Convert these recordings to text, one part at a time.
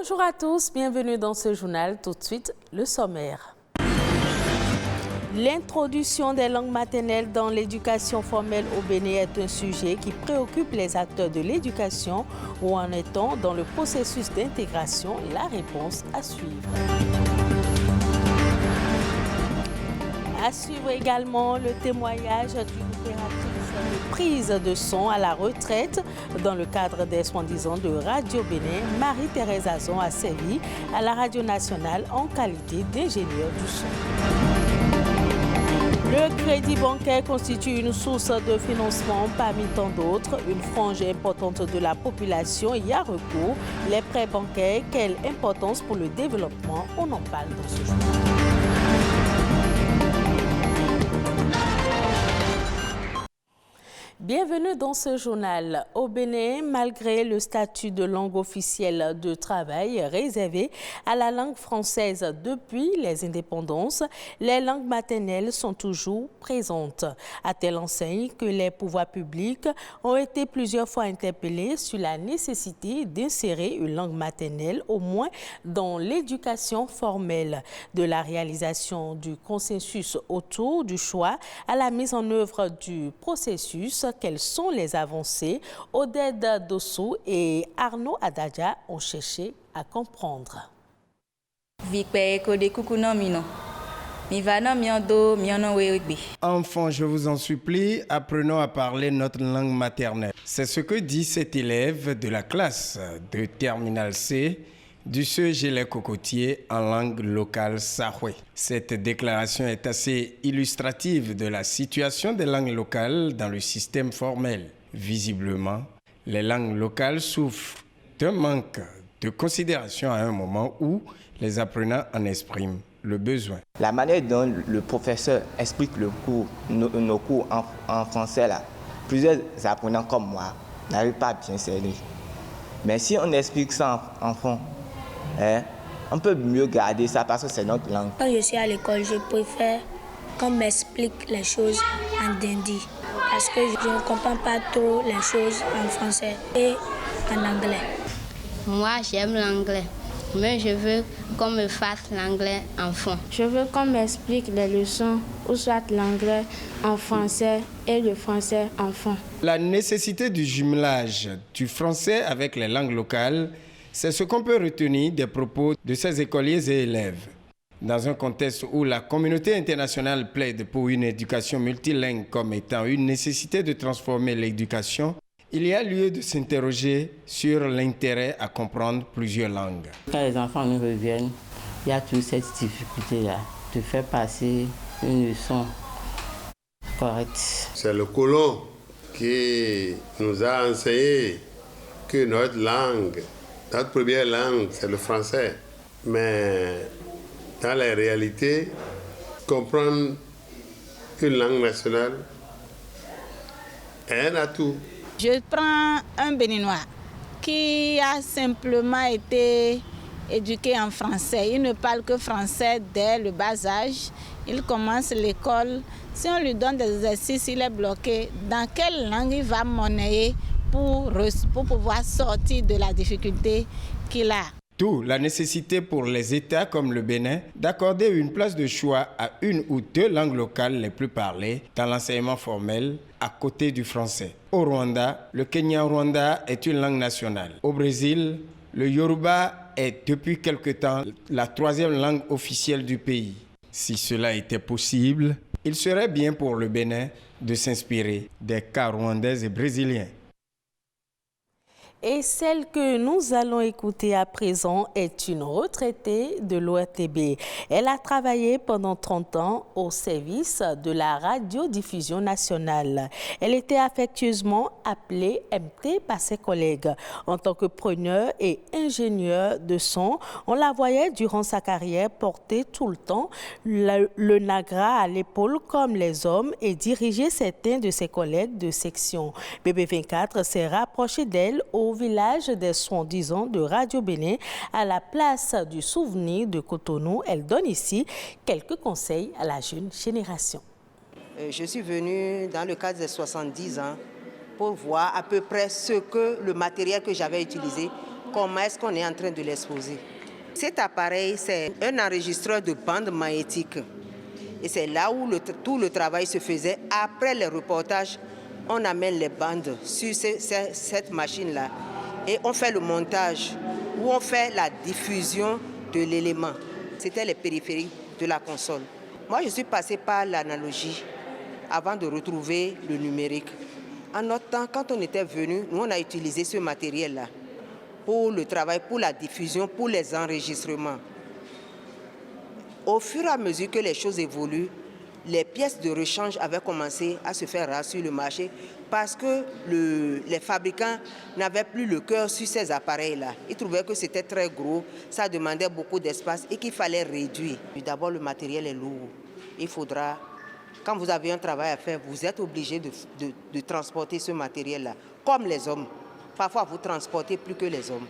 Bonjour à tous, bienvenue dans ce journal. Tout de suite, le sommaire. L'introduction des langues maternelles dans l'éducation formelle au Bénin est un sujet qui préoccupe les acteurs de l'éducation. Où en est-on dans le processus d'intégration? La réponse à suivre. À suivre également le témoignage d'une opératrice de prise de son à la retraite dans le cadre des 70 ans de Radio Bénin. Marie-Thérèse Azon a servi à la Radio nationale en qualité d'ingénieure du son. Le crédit bancaire constitue une source de financement parmi tant d'autres. Une frange importante de la population y a recours. Les prêts bancaires, quelle importance pour le développement? On en parle dans ce journal. Bienvenue dans ce journal. Au Bénin, malgré le statut de langue officielle de travail réservé à la langue française depuis les indépendances, les langues maternelles sont toujours présentes. À telle enseigne que les pouvoirs publics ont été plusieurs fois interpellés sur la nécessité d'insérer une langue maternelle, au moins dans l'éducation formelle. De la réalisation du consensus autour du choix à la mise en œuvre du processus, quelles sont les avancées? Oded Dossou et Arnaud Adadja ont cherché à comprendre. Enfants, je vous en supplie, apprenons à parler notre langue maternelle. C'est ce que dit cet élève de la classe de Terminale C du CEG Les Cocotiers en langue locale sahoué. Cette déclaration est assez illustrative de la situation des langues locales dans le système formel. Visiblement, les langues locales souffrent d'un manque de considération à un moment où les apprenants en expriment le besoin. La manière dont le professeur explique nos cours en français, là, plusieurs apprenants comme moi n'arrivent pas à bien cerner. Mais si on explique ça en fond, on peut mieux garder ça parce que c'est notre langue. Quand je suis à l'école, je préfère qu'on m'explique les choses en dindi parce que je ne comprends pas trop les choses en français et en anglais. Moi, j'aime l'anglais, mais je veux qu'on me fasse l'anglais en fond. Je veux qu'on m'explique les leçons, ou soit l'anglais en français et le français en fond. La nécessité du jumelage du français avec les langues locales, c'est ce qu'on peut retenir des propos de ces écoliers et élèves. Dans un contexte où la communauté internationale plaide pour une éducation multilingue comme étant une nécessité de transformer l'éducation, il y a lieu de s'interroger sur l'intérêt à comprendre plusieurs langues. Quand les enfants nous reviennent, il y a toute cette difficulté-là de faire passer une leçon correcte. C'est le colon qui nous a enseigné que notre langue, notre première langue, c'est le français. Mais dans la réalité, comprendre une langue nationale est un atout. Je prends un Béninois qui a simplement été éduqué en français. Il ne parle que français dès le bas âge. Il commence l'école. Si on lui donne des exercices, il est bloqué. Dans quelle langue il va monnayer pour pouvoir sortir de la difficulté qu'il a? D'où la nécessité pour les États comme le Bénin d'accorder une place de choix à une ou deux langues locales les plus parlées dans l'enseignement formel à côté du français. Au Rwanda, le Kenya-Rwanda est une langue nationale. Au Brésil, le Yoruba est depuis quelque temps la troisième langue officielle du pays. Si cela était possible, il serait bien pour le Bénin de s'inspirer des cas rwandais et brésiliens. Et celle que nous allons écouter à présent est une retraitée de l'ORTB. Elle a travaillé pendant 30 ans au service de la radiodiffusion nationale. Elle était affectueusement appelée MT par ses collègues. En tant que preneur et ingénieur de son, on la voyait durant sa carrière porter tout le temps le nagra à l'épaule comme les hommes et diriger certains de ses collègues de section. BB24 s'est rapproché d'elle au village des 70 ans de Radio Bénin à la place du souvenir de Cotonou. Elle donne ici quelques conseils à la jeune génération. Je suis venue dans le cadre des 70 ans pour voir à peu près le matériel que j'avais utilisé comment est-ce qu'on est en train de l'exposer. Cet appareil, c'est un enregistreur de bande magnétique. Et c'est là où tout le travail se faisait. Après les reportages, on amène les bandes sur cette machine-là. Et on fait le montage, où on fait la diffusion de l'élément. C'était les périphériques de la console. Moi, je suis passé par l'analogie avant de retrouver le numérique. En notre temps, quand on était venu, nous, on a utilisé ce matériel-là pour le travail, pour la diffusion, pour les enregistrements. Au fur et à mesure que les choses évoluent, les pièces de rechange avaient commencé à se faire rares sur le marché parce que les fabricants n'avaient plus le cœur sur ces appareils-là. Ils trouvaient que c'était très gros, ça demandait beaucoup d'espace et qu'il fallait réduire. D'abord, le matériel est lourd. Il faudra, quand vous avez un travail à faire, vous êtes obligé de transporter ce matériel-là, comme les hommes. Parfois, vous transportez plus que les hommes.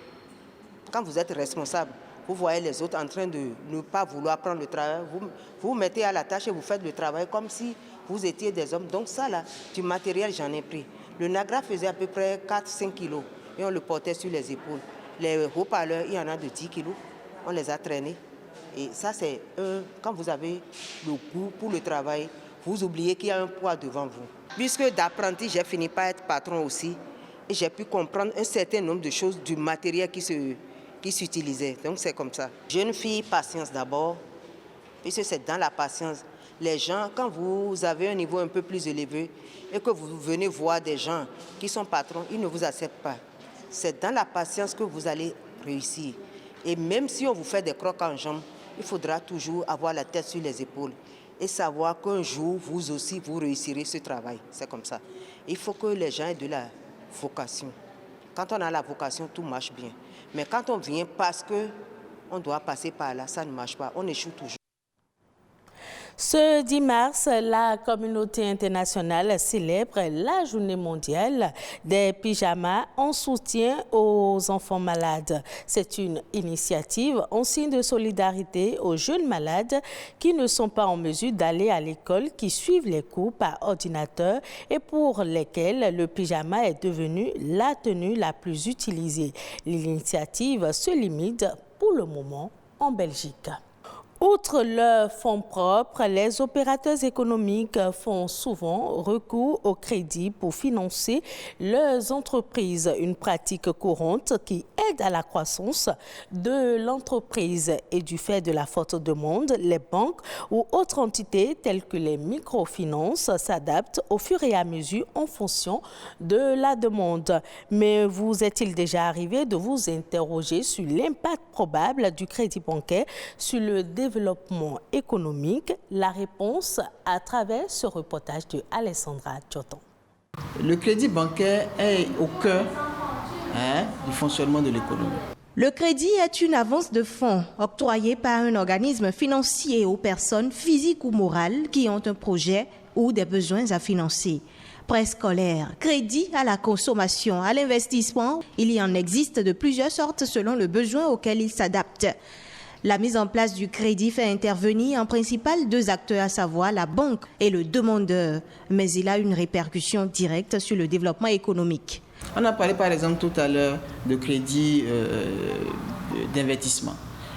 Quand vous êtes responsable, vous voyez les autres en train de ne pas vouloir prendre le travail. Vous vous mettez à la tâche et vous faites le travail comme si vous étiez des hommes. Donc ça, là, du matériel, j'en ai pris. Le Nagra faisait à peu près 4-5 kilos et on le portait sur les épaules. Les haut-parleurs, il y en a de 10 kilos. On les a traînés. Et ça, c'est quand vous avez le goût pour le travail, vous oubliez qu'il y a un poids devant vous. Puisque d'apprenti, j'ai fini par être patron aussi. Et j'ai pu comprendre un certain nombre de choses du matériel qui s'utilisait. Donc c'est comme ça. Jeune fille, patience d'abord, puisque c'est dans la patience. Les gens, quand vous avez un niveau un peu plus élevé et que vous venez voir des gens qui sont patrons, ils ne vous acceptent pas. C'est dans la patience que vous allez réussir. Et même si on vous fait des crocs en jambes, il faudra toujours avoir la tête sur les épaules et savoir qu'un jour, vous aussi, vous réussirez ce travail. C'est comme ça. Il faut que les gens aient de la vocation. Quand on a la vocation, tout marche bien. Mais quand on vient parce qu'on doit passer par là, ça ne marche pas. On échoue toujours. Ce 10 mars, la communauté internationale célèbre la journée mondiale des pyjamas en soutien aux enfants malades. C'est une initiative en signe de solidarité aux jeunes malades qui ne sont pas en mesure d'aller à l'école, qui suivent les cours par ordinateur et pour lesquels le pyjama est devenu la tenue la plus utilisée. L'initiative se limite pour le moment en Belgique. Outre leurs fonds propres, les opérateurs économiques font souvent recours au crédit pour financer leurs entreprises, une pratique courante qui aide à la croissance de l'entreprise. Et du fait de la forte demande, les banques ou autres entités telles que les microfinances s'adaptent au fur et à mesure en fonction de la demande. Mais vous est-il déjà arrivé de vous interroger sur l'impact probable du crédit bancaire sur le développement économique? La réponse à travers ce reportage de Alessandra Djoton. Le crédit bancaire est au cœur du fonctionnement de l'économie. Le crédit est une avance de fonds octroyée par un organisme financier aux personnes physiques ou morales qui ont un projet ou des besoins à financer. Prêt scolaire, crédit à la consommation, à l'investissement, il y en existe de plusieurs sortes selon le besoin auquel il s'adapte. La mise en place du crédit fait intervenir en principal deux acteurs, à savoir la banque et le demandeur. Mais il a une répercussion directe sur le développement économique. On a parlé par exemple tout à l'heure de crédit d'investissement.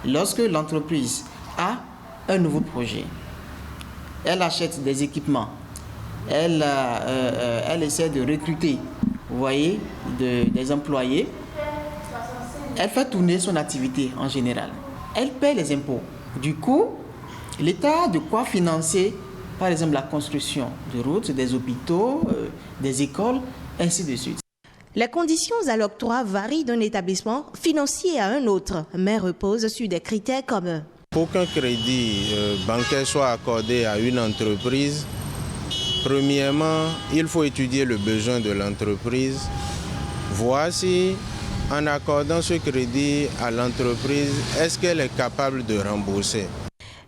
Lorsque l'entreprise a un nouveau projet, elle achète des équipements, elle essaie de recruter, vous voyez, des employés, elle fait tourner son activité en général. Elle paie les impôts. Du coup, l'État a de quoi financer, par exemple, la construction de routes, des hôpitaux, des écoles, ainsi de suite. Les conditions à l'octroi varient d'un établissement financier à un autre, mais reposent sur des critères communs. Pour qu'un crédit bancaire soit accordé à une entreprise, premièrement, il faut étudier le besoin de l'entreprise, voir si en accordant ce crédit à l'entreprise, est-ce qu'elle est capable de rembourser?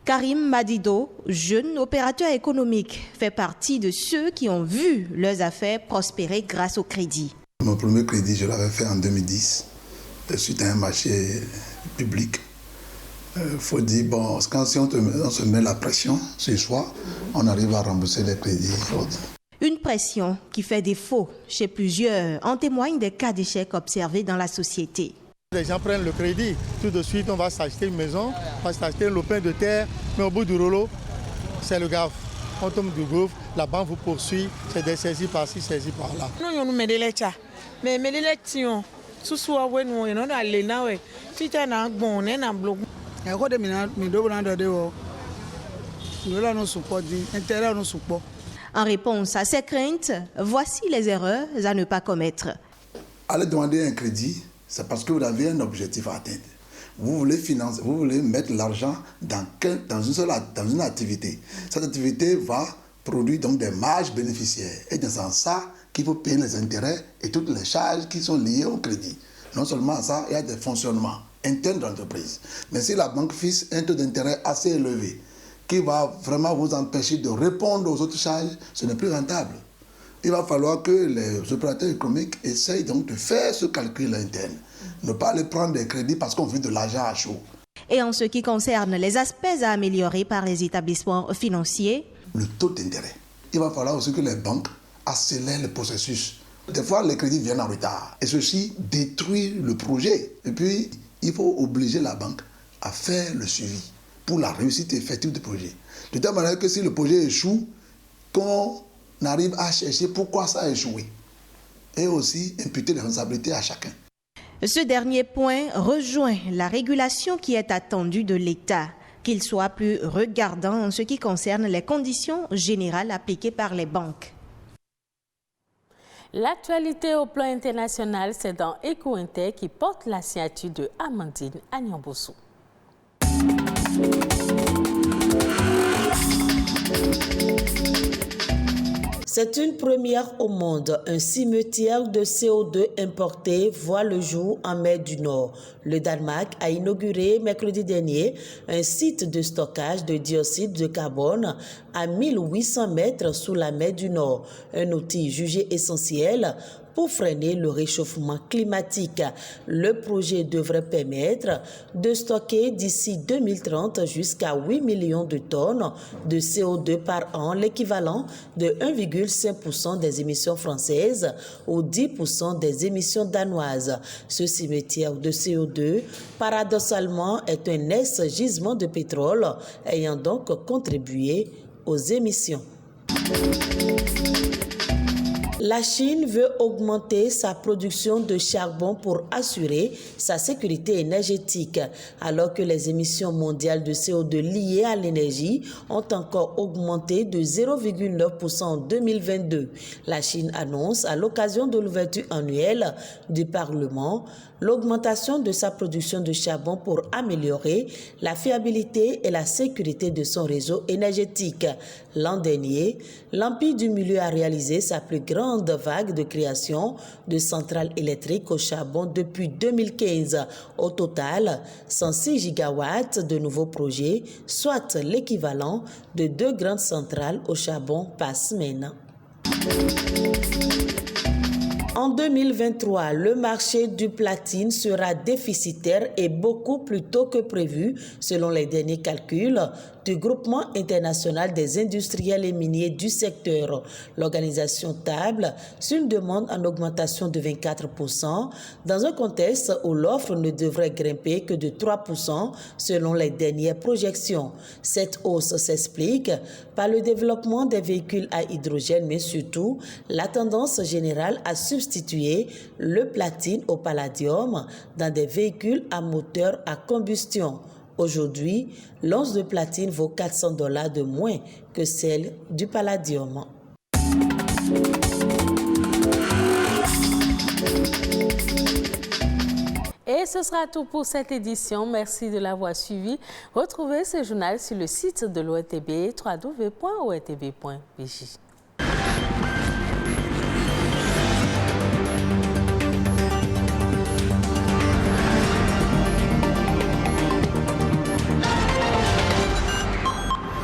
Karim Madido, jeune opérateur économique, fait partie de ceux qui ont vu leurs affaires prospérer grâce au crédit. Mon premier crédit, je l'avais fait en 2010, suite à un marché public. Il faut dire, bon, quand si on se met la pression sur soi, on arrive à rembourser les crédits. Une pression qui fait défaut chez plusieurs. En témoignent des cas d'échecs observés dans la société. Les gens prennent le crédit, tout de suite on va s'acheter une maison, on va s'acheter un lopin de terre, mais au bout du rouleau, c'est le gaffe. On tombe du gouffre, la banque vous poursuit, c'est des saisies par-ci, saisies par-là. Nous avons des lettres, mais les lettres, sous soi, nous avons allé là, si tu as un bon, on est un bloc. Et quand En réponse à ces craintes, voici les erreurs à ne pas commettre. Allez demander un crédit, c'est parce que vous avez un objectif à atteindre. Vous voulez financer, vous voulez mettre l'argent dans une activité. Cette activité va produire donc des marges bénéficiaires. Et c'est ça qu'il faut payer les intérêts et toutes les charges qui sont liées au crédit. Non seulement ça, il y a des fonctionnements internes de l'entreprise. Mais si la banque fixe un taux d'intérêt assez élevé, qui va vraiment vous empêcher de répondre aux autres charges, ce n'est plus rentable. Il va falloir que les opérateurs économiques essayent donc de faire ce calcul interne. Ne pas aller prendre des crédits parce qu'on veut de l'argent à chaud. Et en ce qui concerne les aspects à améliorer par les établissements financiers, le taux d'intérêt. Il va falloir aussi que les banques accélèrent le processus. Des fois, les crédits viennent en retard. Et ceci détruit le projet. Et puis, il faut obliger la banque à faire le suivi pour la réussite effective du projet. De telle manière que si le projet échoue, qu'on arrive à chercher pourquoi ça a échoué. Et aussi imputer les responsabilités à chacun. Ce dernier point rejoint la régulation qui est attendue de l'État, qu'il soit plus regardant en ce qui concerne les conditions générales appliquées par les banques. L'actualité au plan international, c'est dans Eco-Inter qui porte la signature de Amandine Agnambossou. C'est une première au monde. Un cimetière de CO2 importé voit le jour en mer du Nord. Le Danemark a inauguré mercredi dernier un site de stockage de dioxyde de carbone à 1800 mètres sous la mer du Nord. Un outil jugé essentiel pour freiner le réchauffement climatique. Le projet devrait permettre de stocker d'ici 2030 jusqu'à 8 millions de tonnes de CO2 par an, l'équivalent de 1,5% des émissions françaises ou 10% des émissions danoises. Ce cimetière de CO2, paradoxalement, est un ex-gisement de pétrole ayant donc contribué aux émissions. La Chine veut augmenter sa production de charbon pour assurer sa sécurité énergétique, alors que les émissions mondiales de CO2 liées à l'énergie ont encore augmenté de 0,9% en 2022. La Chine annonce, à l'occasion de l'ouverture annuelle du Parlement, l'augmentation de sa production de charbon pour améliorer la fiabilité et la sécurité de son réseau énergétique. L'an dernier, l'Empire du Milieu a réalisé sa plus grande vague de création de centrales électriques au charbon depuis 2015. Au total, 106 gigawatts de nouveaux projets, soit l'équivalent de 2 grandes centrales au charbon par semaine. En 2023, le marché du platine sera déficitaire et beaucoup plus tôt que prévu, selon les derniers calculs du Groupement international des industriels et miniers du secteur. L'organisation table sur une demande en augmentation de 24%, dans un contexte où l'offre ne devrait grimper que de 3% selon les dernières projections. Cette hausse s'explique par le développement des véhicules à hydrogène, mais surtout la tendance générale à substituer le platine au palladium dans des véhicules à moteur à combustion. Aujourd'hui, l'once de platine vaut $400 de moins que celle du palladium. Et ce sera tout pour cette édition. Merci de l'avoir suivi. Retrouvez ce journal sur le site de l'ORTB, www.ortb.bj.